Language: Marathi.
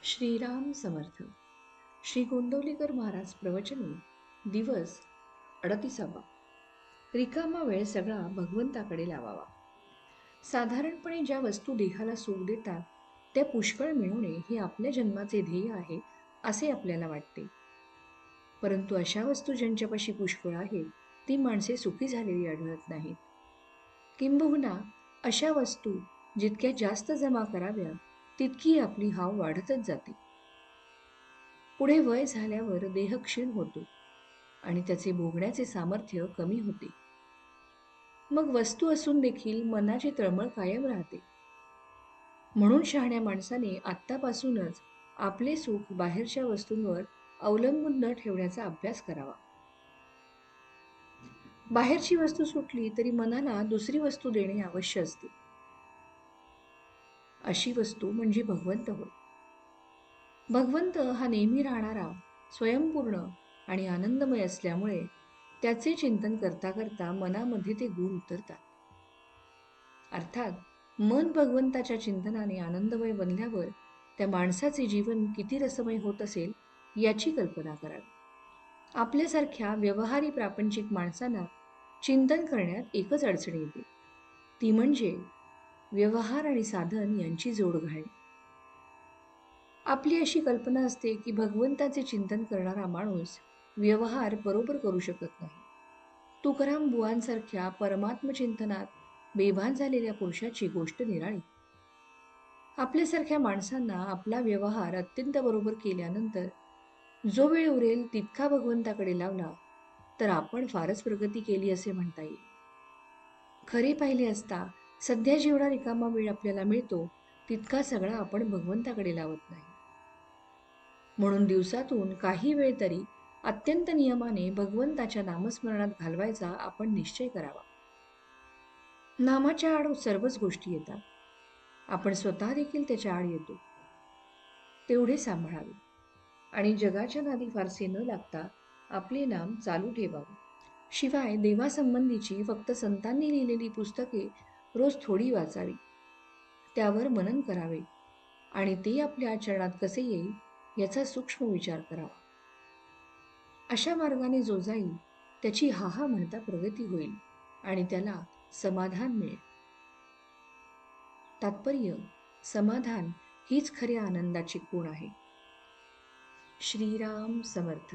श्रीराम समर्थ. श्री गोंदवलेकर महाराज प्रवचने. दिवस 38. रिकामा वेळ सगळा भगवंताकडे लावावा. साधारणपणे ज्या वस्तू देहाला सुख देतात त्या पुष्कळ मिळवणे हे आपल्या जन्माचे ध्येय आहे असे आपल्याला वाटते. परंतु अशा वस्तू ज्यांच्यापाशी पुष्कळ आहेत ती माणसे सुखी झालेली आढळत नाहीत. किंबहुना अशा वस्तू जितक्या जास्त जमा कराव्या तितकी आपली हाव वाढतच जाते. पुढे वय झाल्यावर देह क्षीण होतो आणि त्याचे भोगण्याचे सामर्थ्य कमी होते. मग वस्तू असून देखील मनाची तळमळ कायम राहते. म्हणून शहाण्या माणसाने आत्तापासूनच आपले सुख बाहेरच्या वस्तूंवर अवलंबून न ठेवण्याचा अभ्यास करावा. बाहेरची वस्तू सुटली तरी मनाला दुसरी वस्तू देणे अवश्य असते. अशी वस्तू म्हणजे भगवंत होय. भगवंत हा नेहमी राहणारा, स्वयंपूर्ण आणि आनंदमय असल्यामुळे त्याचे चिंतन करता करता मनामध्ये ते गुण उतरतात. अर्थात मन भगवंताच्या चिंतनाने आनंदमय बनल्यावर त्या माणसाचे जीवन किती रसमय होत असेल याची कल्पना करावी. आपल्यासारख्या व्यवहारी प्रापंचिक माणसांना चिंतन करण्यात एकच अडचण येते, ती म्हणजे व्यवहार आणि साधन यांची जोड घालणे. आपली अशी कल्पना असते की भगवंताचे चिंतन करणारा माणूस व्यवहार बरोबर करू शकत नाही. तुकाराम बुवांसारख्या परमात्मचिंतनात बेभान झालेल्या पुरुषाची गोष्ट निराळी. आपल्यासारख्या माणसांना आपला व्यवहार अत्यंत बरोबर केल्यानंतर जो वेळ उरेल तितका भगवंताकडे लावला तर आपण फारच प्रगती केली असे म्हणता येईल. खरे पाहिले असता सध्या जेवढा रिकामा वेळ आपल्याला मिळतो तितका सगळा आपण भगवंताकडे लावत नाही. म्हणून दिवसातून काही वेळ तरी अत्यंत नियमाने भगवंताच्या नामस्मरणात घालवायचा आपण निश्चय करावा. नामाच्या आड सर्वच गोष्टी येतात. आपण स्वतः देखील त्याच्या आड येतो. तेवढे सांभाळावे आणि जगाच्या नादी फारसे न लागता आपले नाम चालू ठेवावे. शिवाय देवासंबंधीची फक्त संतांनी लिहिलेली पुस्तके रोज थोडी वाचावी, त्यावर मनन करावे आणि ते आपल्या आचरणात कसे येईल याचा सूक्ष्म विचार करावा. अशा मार्गाने जो जाईल त्याची हा म्हणता प्रगती होईल आणि त्याला समाधान मिळेल. तात्पर्य: समाधान हीच खऱ्या आनंदाची खूण आहे. श्रीराम समर्थ.